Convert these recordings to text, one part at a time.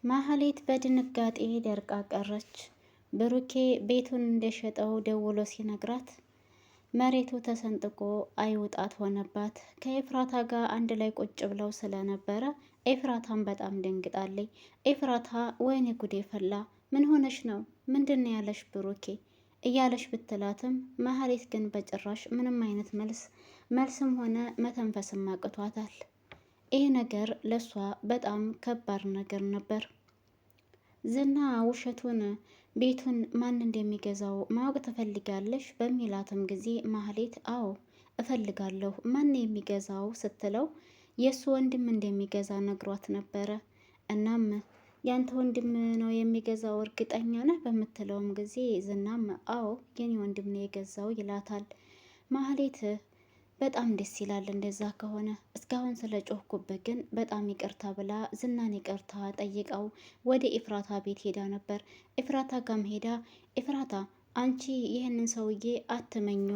ማህሌት በድንጋጤ ደርቃ ቀረች። ብሩኬ ቤቱን እንደሸጠው ደውሎ ሲነግራት መሬቱ ተሰንጥቆ አይውጣት ሆነባት። ከኤፍራታ ጋር አንድ ላይ ቁጭ ብለው ስለነበረ ኤፍራታን በጣም ደንግጣለች። ኤፍራታ ወይኔ ጉዴ ፈላ፣ ምን ሆነሽ ነው? ምንድን ነው ያለሽ ብሩኬ እያለሽ ብትላትም ማህሌት ግን በጭራሽ ምንም አይነት መልስም ሆነ መተንፈስም አቅቷታል። ይህ ነገር ለሷ በጣም ከባድ ነገር ነበር። ዝና ውሸቱን ቤቱን ማን እንደሚገዛው ማወቅ ትፈልጋለሽ በሚላትም ጊዜ ማህሌት አዎ እፈልጋለሁ፣ ማን የሚገዛው ስትለው የእሱ ወንድም እንደሚገዛ ነግሯት ነበረ። እናም ያንተ ወንድም ነው የሚገዛው እርግጠኛ ነህ በምትለውም ጊዜ ዝናም አዎ የኔ ወንድም ነው የገዛው ይላታል። ማህሌት በጣም ደስ ይላል እንደዛ ከሆነ። እስካሁን ስለ ጮህኩበት ግን በጣም ይቅርታ ብላ ዝናን ይቅርታ ጠይቀው ወደ ኤፍራታ ቤት ሄዳ ነበር። ኤፍራታ ጋም ሄዳ ኤፍራታ አንቺ ይህንን ሰውዬ አትመኙ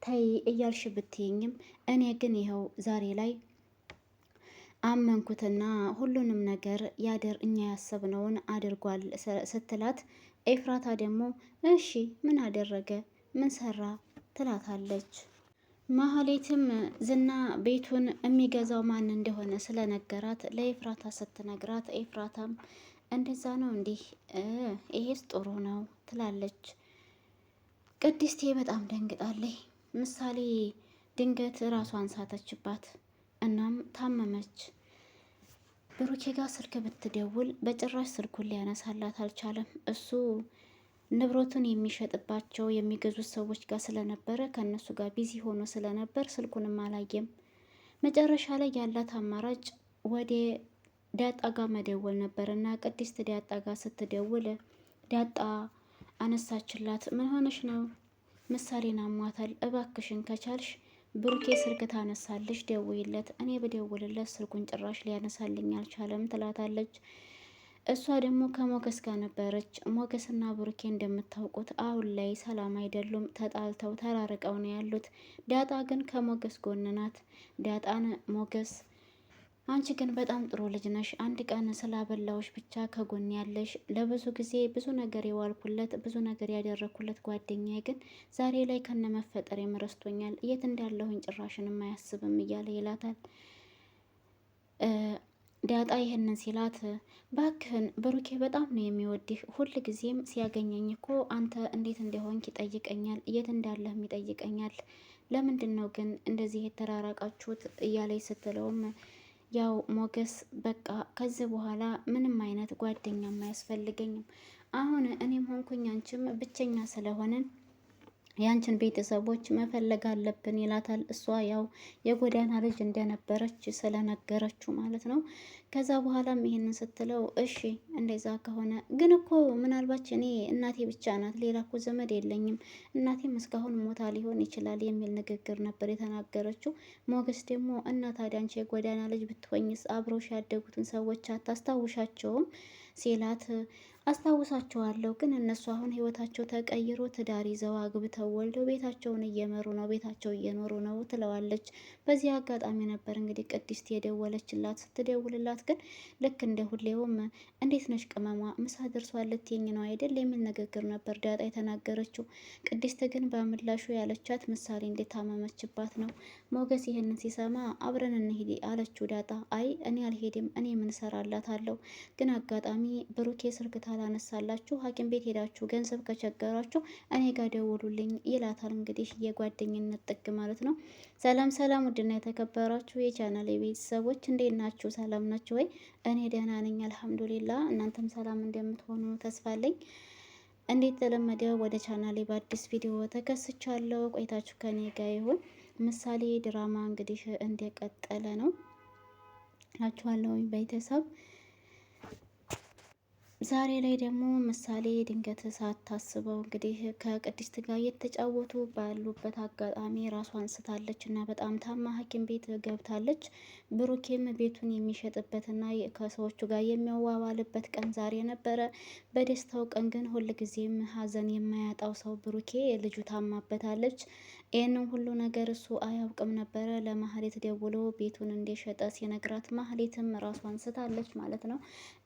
ተይ እያልሽ ብትይኝም እኔ ግን ይኸው ዛሬ ላይ አመንኩትና ሁሉንም ነገር እኛ ያሰብነውን አድርጓል ስትላት ኤፍራታ ደግሞ እሺ ምን አደረገ ምን ሰራ ትላታለች። ማህሌትም ዝና ቤቱን የሚገዛው ማን እንደሆነ ስለነገራት ለኤፍራታ ስትነግራት ኤፍራታም እንደዛ ነው እንዲህ ይሄስ ጥሩ ነው ትላለች። ቅድስቴ በጣም ደንግጣለች። ምሳሌ ድንገት ራሷን ሳተችባት፣ እናም ታመመች። ብሩኬ ጋር ስልክ ብትደውል በጭራሽ ስልኩን ሊያነሳላት አልቻለም። እሱ ንብረቱን የሚሸጥባቸው የሚገዙት ሰዎች ጋር ስለነበረ ከእነሱ ጋር ቢዚ ሆኖ ስለነበር ስልኩንም አላየም። መጨረሻ ላይ ያላት አማራጭ ወደ ዳጣ ጋር መደወል ነበር እና ቅድስት ዳጣ ጋር ስትደውል ዳጣ አነሳችላት። ምን ሆነሽ ነው? ምሳሌን አሟታል፣ እባክሽን ከቻልሽ ብሩኬ ስልክ ታነሳለሽ ደውይለት፣ እኔ ብደውልለት ስልኩን ጭራሽ ሊያነሳልኝ አልቻለም ትላታለች። እሷ ደግሞ ከሞገስ ጋር ነበረች። ሞገስና ብሩኬ እንደምታውቁት አሁን ላይ ሰላም አይደሉም፣ ተጣልተው ተራርቀው ነው ያሉት። ዳጣ ግን ከሞገስ ጎን ናት። ዳጣን ሞገስ አንቺ ግን በጣም ጥሩ ልጅ ነሽ፣ አንድ ቀን ስላበላዎች ብቻ ከጎን ያለሽ፣ ለብዙ ጊዜ ብዙ ነገር የዋልኩለት ብዙ ነገር ያደረኩለት ጓደኛዬ ግን ዛሬ ላይ ከነመፈጠር የምረስቶኛል፣ የት እንዳለሁኝ ጭራሽንም አያስብም እያለ ይላታል። ዳጣ ይህንን ሲላት ባክህን ብሩኬ በጣም ነው የሚወድህ፣ ሁል ጊዜም ሲያገኘኝ እኮ አንተ እንዴት እንደሆንክ ይጠይቀኛል፣ የት እንዳለህም ይጠይቀኛል፣ ለምንድን ነው ግን እንደዚህ የተራራቃችሁት እያለኝ ስትለውም ያው ሞገስ በቃ ከዚህ በኋላ ምንም አይነት ጓደኛም አያስፈልገኝም፣ አሁን እኔም ሆንኩኝ አንቺም ብቸኛ ስለሆንን ያንቺን ቤተሰቦች መፈለግ አለብን ይላታል። እሷ ያው የጎዳና ልጅ እንደነበረች ስለነገረችው ማለት ነው። ከዛ በኋላም ይሄንን ስትለው እሺ እንደዛ ከሆነ ግን እኮ ምናልባች እኔ እናቴ ብቻ ናት፣ ሌላ እኮ ዘመድ የለኝም፣ እናቴም እስካሁን ሞታ ሊሆን ይችላል የሚል ንግግር ነበር የተናገረችው። ሞገስ ደግሞ እና ታዲያ አንቺ የጎዳና ልጅ ብትሆኝስ አብረውሽ ያደጉትን ሰዎች አታስታውሻቸውም ሲላት አስታውሳቸዋለሁ ግን እነሱ አሁን ህይወታቸው ተቀይሮ ትዳር ይዘው አግብተው ወልደው ቤታቸውን እየመሩ ነው፣ ቤታቸው እየኖሩ ነው ትለዋለች። በዚህ አጋጣሚ ነበር እንግዲህ ቅድስት የደወለችላት። ስትደውልላት ግን ልክ እንደ ሁሌውም እንዴት ነሽ ቅመሟ ምሳ ደርሷል ልትይኝ ነው አይደል የሚል ንግግር ነበር ዳጣ የተናገረችው። ቅድስት ግን በምላሹ ያለቻት ምሳሌ እንደታመመችባት ነው። ሞገስ ይህንን ሲሰማ አብረን እንሂድ አለችው ዳጣ። አይ እኔ አልሄድም፣ እኔ ምን እሰራላታለሁ፣ ግን አጋጣሚ ብሩኬ ስልክ ታላነሳላችሁ ሐኪም ቤት ሄዳችሁ ገንዘብ ከቸገራችሁ እኔ ጋር ደውሉልኝ ይላታል። እንግዲህ የጓደኝነት ጥግ ማለት ነው። ሰላም ሰላም፣ ውድና የተከበራችሁ የቻናል ቤተሰቦች እንዴት ናችሁ? ሰላም ናችሁ ወይ? እኔ ደህና ነኝ አልሐምዱሊላ። እናንተም ሰላም እንደምትሆኑ ተስፋ አለኝ። እንዴት ተለመደው ወደ ቻናሌ በአዲስ ቪዲዮ ተከስቻለሁ። ቆይታችሁ ከኔ ጋር ይሁን። ምሳሌ ድራማ እንግዲህ እንደቀጠለ ነው ናችኋለሁ ቤተሰብ። ዛሬ ላይ ደግሞ ምሳሌ ድንገት ሳታስበው እንግዲህ ከቅድስት ጋር እየተጫወቱ ባሉበት አጋጣሚ ራሷን ስታለች እና በጣም ታማ ሐኪም ቤት ገብታለች። ብሩኬም ቤቱን የሚሸጥበትና ከሰዎቹ ጋር የሚያዋዋልበት ቀን ዛሬ ነበረ። በደስታው ቀን ግን ሁልጊዜም ሀዘን የማያጣው ሰው ብሩኬ ልጁ ታማበታለች። ይህንን ሁሉ ነገር እሱ አያውቅም ነበረ። ለማህሌት ደውሎ ቤቱን እንደሸጠ ሲነግራት ማህሌትም ራሷን ስታለች ማለት ነው።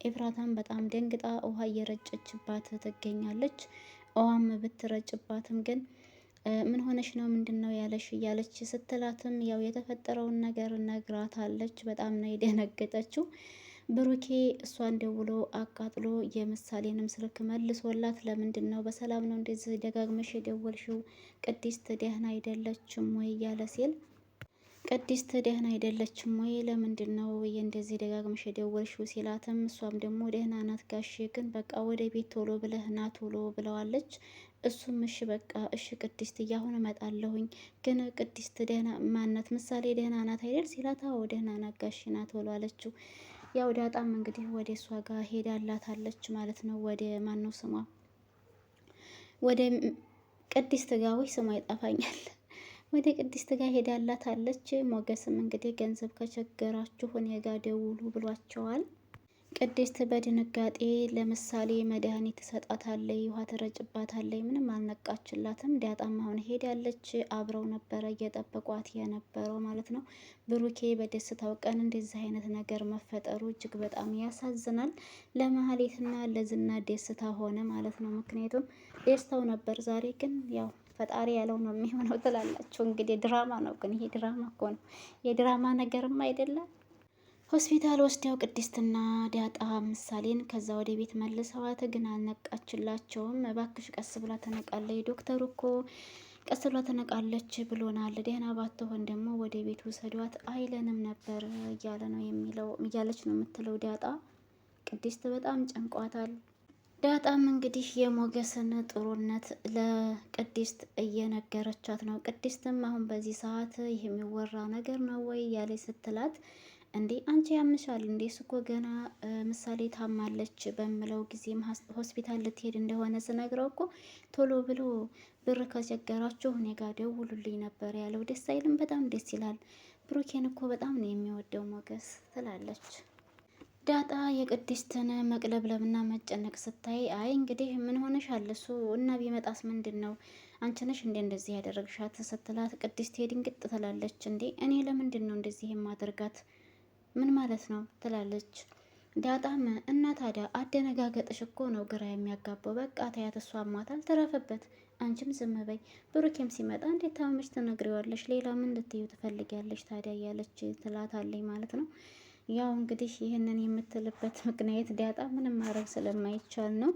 ኤፍራታም በጣም ደንግጣ ውሃ እየረጨችባት ትገኛለች። ውሃም ብትረጭባትም ግን ምን ሆነሽ ነው ምንድን ነው ያለሽ እያለች ስትላትም ያው የተፈጠረውን ነገር ነግራታለች። በጣም ነው የደነገጠችው። ብሩኬ እሷን ደውሎ አቃጥሎ የምሳሌንም ስልክ መልሶላት ለምንድን ነው በሰላም ነው እንደዚህ ደጋግመሽ የደወልሽው? ቅድስት ደህና አይደለችም ወይ እያለ ሲል ቅድስት ደህና አይደለችም ወይ ለምንድን ነው እንደዚህ ደጋግመሽ የደወልሽው ሲላትም እሷም ደግሞ ደህና ናት ጋሼ ግን በቃ ወደ ቤት ቶሎ ብለህ ና ቶሎ ብለዋለች። እሱም እሺ በቃ እሺ ቅድስት እያሁን እመጣለሁኝ ግን ቅድስት ደህና ማናት ምሳሌ ደህና ናት አይደል ሲላት አዎ ደህና ናት ጋሼ ና ቶሎ አለችው። ያው ዳጣም እንግዲህ ወደ እሷ ጋር ሄዳላታለች ማለት ነው። ወደ ማን ነው ስሟ ወደ ቅድስት ጋር ወይ ስሟ ይጠፋኛል ወደ ቅድስት ጋር ሄዳላታለች። ሞገስም እንግዲህ ገንዘብ ከቸገራችሁ እኔ ጋር ደውሉ ብሏቸዋል። ቅድስት በድንጋጤ ለምሳሌ መድኃኒት ትሰጣታለች፣ ውሃ ትረጭባታለች። ምንም አልነቃችላትም። ዳጣም አሁን ሄዳለች። አብረው ነበረ እየጠበቋት የነበረው ማለት ነው። ብሩኬ በደስታው ቀን እንደዚህ አይነት ነገር መፈጠሩ እጅግ በጣም ያሳዝናል። ለመሀሌትና ለዝና ደስታ ሆነ ማለት ነው። ምክንያቱም ደስታው ነበር። ዛሬ ግን ያው ፈጣሪ ያለው ነው የሚሆነው ትላላችሁ እንግዲህ። ድራማ ነው ግን ይሄ ድራማ እኮ ነው። የድራማ ነገርም አይደለም። ሆስፒታል ወስደው ቅድስትና ዳጣ ምሳሌን ከዛ ወደ ቤት መልሰዋት ግን አልነቃችላቸውም። እባክሽ ቀስ ብላ ተነቃለች፣ ዶክተሩ እኮ ቀስ ብላ ተነቃለች ብሎናል። ደህና ባትሆን ደግሞ ወደ ቤት ውሰዷት አይለንም ነበር እያለ ነው የሚለው እያለች ነው የምትለው ዳጣ። ቅድስት በጣም ጨንቋታል። ዳጣም እንግዲህ የሞገስን ጥሩነት ለቅድስት እየነገረቻት ነው። ቅድስትም አሁን በዚህ ሰዓት ይህ የሚወራ ነገር ነው ወይ እያለች ስትላት እንዴ አንቺ ያምሻል እንዴ እኮ ገና ምሳሌ ታማለች በምለው ጊዜም ሆስፒታል ልትሄድ እንደሆነ ስነግረው እኮ ቶሎ ብሎ ብር ከቸገራችሁ እኔ ጋር ደውሉልኝ ነበር ያለው። ደስ አይልም? በጣም ደስ ይላል። ብሩኬን እኮ በጣም ነው የሚወደው ሞገስ ትላለች ዳጣ። የቅድስትን መቅለብለብና መጨነቅ ስታይ አይ እንግዲህ ምን ሆነሻል እሱ እና ቢመጣስ ምንድን ነው አንቺ ነሽ እንዴ እንደዚህ ያደረግሻት ስትላት ቅድስት ድንግጥ ትላለች። እንዴ እኔ ለምንድን ነው እንደዚህ የማደርጋት ምን ማለት ነው ትላለች። ዳጣም እና ታዲያ አደነጋገጥሽ እኮ ነው ግራ የሚያጋባው። በቃ ተያት፣ እሷ አሟታል ትረፍበት፣ አንቺም ዝም በይ። ብሩኬም ሲመጣ እንዴት ታመሽ ትነግሪዋለሽ፣ ሌላ ምን ልትዩ ትፈልጊያለሽ ታዲያ እያለች ትላታለች ማለት ነው። ያው እንግዲህ ይህንን የምትልበት ምክንያት ዳጣ ምንም ማድረግ ስለማይቻል ነው።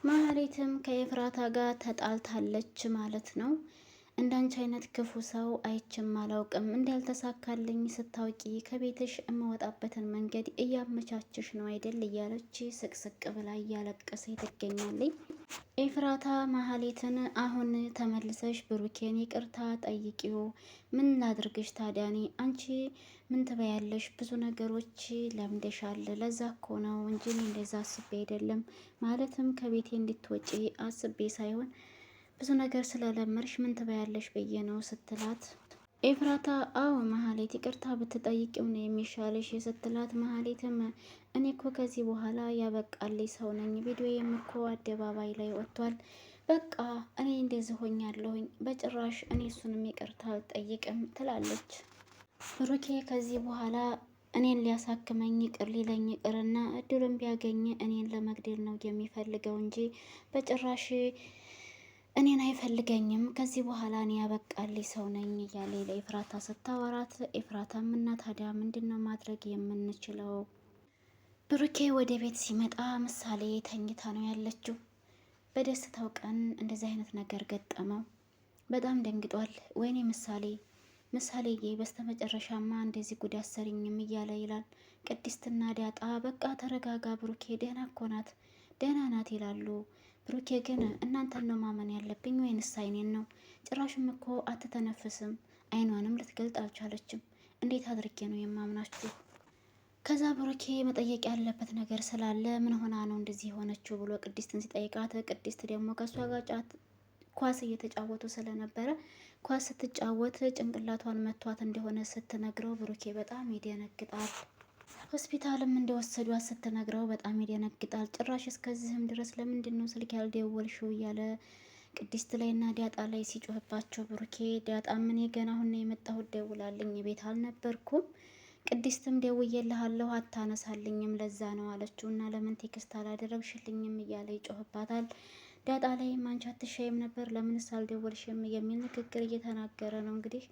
ማህሌትም ከኤፍራታ ጋር ተጣልታለች ማለት ነው። እንዳንቺ አይነት ክፉ ሰው አይችም አላውቅም። እንዳልተሳካልኝ ስታውቂ ከቤትሽ የምወጣበትን መንገድ እያመቻችሽ ነው አይደል እያለች ስቅስቅ ብላ እያለቀሰ ትገኛለች። ኤፍራታ ማህሌትን አሁን ተመልሰሽ ብሩኬን ይቅርታ ጠይቂው። ምን ላድርግሽ ታዲያኔ አንቺ ምን ትበያለሽ? ብዙ ነገሮች ለምደሻል። ለዛ እኮ ነው እንጂ እንደዛ አስቤ አይደለም። ማለትም ከቤቴ እንድትወጪ አስቤ ሳይሆን ብዙ ነገር ስለለመድሽ ምን ትበያለሽ ብዬ ነው ስትላት፣ ኤፍራታ አዎ መሀሌት ይቅርታ ብትጠይቂው ነው የሚሻለሽ ስትላት፣ መሀሌትም እኔ እኮ ከዚህ በኋላ ያበቃልኝ ሰው ነኝ። ቪዲዮዬም እኮ አደባባይ ላይ ወጥቷል። በቃ እኔ እንደዚህ ሆኛለሁኝ። በጭራሽ እኔ እሱንም ይቅርታ አልጠይቅም ትላለች። ብሩኬ ከዚህ በኋላ እኔን ሊያሳክመኝ ይቅር ሊለኝ ይቅርና እድሉን ቢያገኝ እኔን ለመግደል ነው የሚፈልገው እንጂ በጭራሽ እኔን አይፈልገኝም። ከዚህ በኋላ እኔ ያበቃልኝ ሰው ነኝ እያለ ለኤፍራታ ስታወራት፣ ኤፍራታም እና ታዲያ ምንድን ነው ማድረግ የምንችለው? ብሩኬ ወደ ቤት ሲመጣ ምሳሌ ተኝታ ነው ያለችው። በደስታው ቀን እንደዚህ አይነት ነገር ገጠመው። በጣም ደንግጧል። ወይኔ ምሳሌዬ በስተመጨረሻማ እንደዚህ ጉድ አሰሪኝም እያለ ይላል። ቅድስትና ዳጣ በቃ ተረጋጋ ብሩኬ ደህና እኮ ናት ደህና ናት ይላሉ። ብሩኬ ግን እናንተን ነው ማመን ያለብኝ ወይንስ አይኔን ነው? ጭራሽም እኮ አትተነፍስም፣ አይኗንም ልትገልጥ አልቻለችም። እንዴት አድርጌ ነው የማምናችሁ? ከዛ ብሩኬ መጠየቅ ያለበት ነገር ስላለ ምን ሆና ነው እንደዚህ የሆነችው ብሎ ቅድስትን ሲጠይቃት፣ ቅድስት ደግሞ ከእሷ ጋር ኳስ እየተጫወቱ ስለነበረ ኳስ ስትጫወት ጭንቅላቷን መቷት እንደሆነ ስትነግረው ብሩኬ በጣም ይደነግጣል። ሆስፒታልም እንደወሰዷት ስትነግረው በጣም ይደነግጣል። ጭራሽ እስከዚህም ድረስ ለምንድን ነው ስልክ ያልደወልሽው እያለ ቅድስት ላይ እና ዳጣ ላይ ሲጮህባቸው ብሩኬ ዳጣ ምን ገና አሁን ነው የመጣሁት ደውላልኝ ቤት አልነበርኩም ቅድስትም ደውዬልሃለሁ አታነሳልኝም ለዛ ነው አለችው። እና ለምን ቴክስት አላደረግሽልኝም እያለ ይጮህባታል። ዳጣ ላይም አንቺ አትሻይም ነበር ለምንስ አልደወልሽም የሚል ንግግር እየተናገረ ነው። እንግዲህ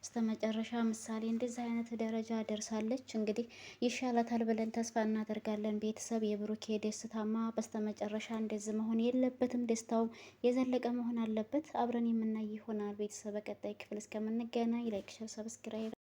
እስከ መጨረሻ ምሳሌ እንደዚህ አይነት ደረጃ ደርሳለች። እንግዲህ ይሻላታል ብለን ተስፋ እናደርጋለን። ቤተሰብ የብሩኬ ደስታማ በስተመጨረሻ እንደዚህ መሆን የለበትም። ደስታው የዘለቀ መሆን አለበት። አብረን የምናይ ይሆናል። ቤተሰብ በቀጣይ ክፍል እስከምንገናኝ ላይክ፣ ሸር፣ ሰብስክራይብ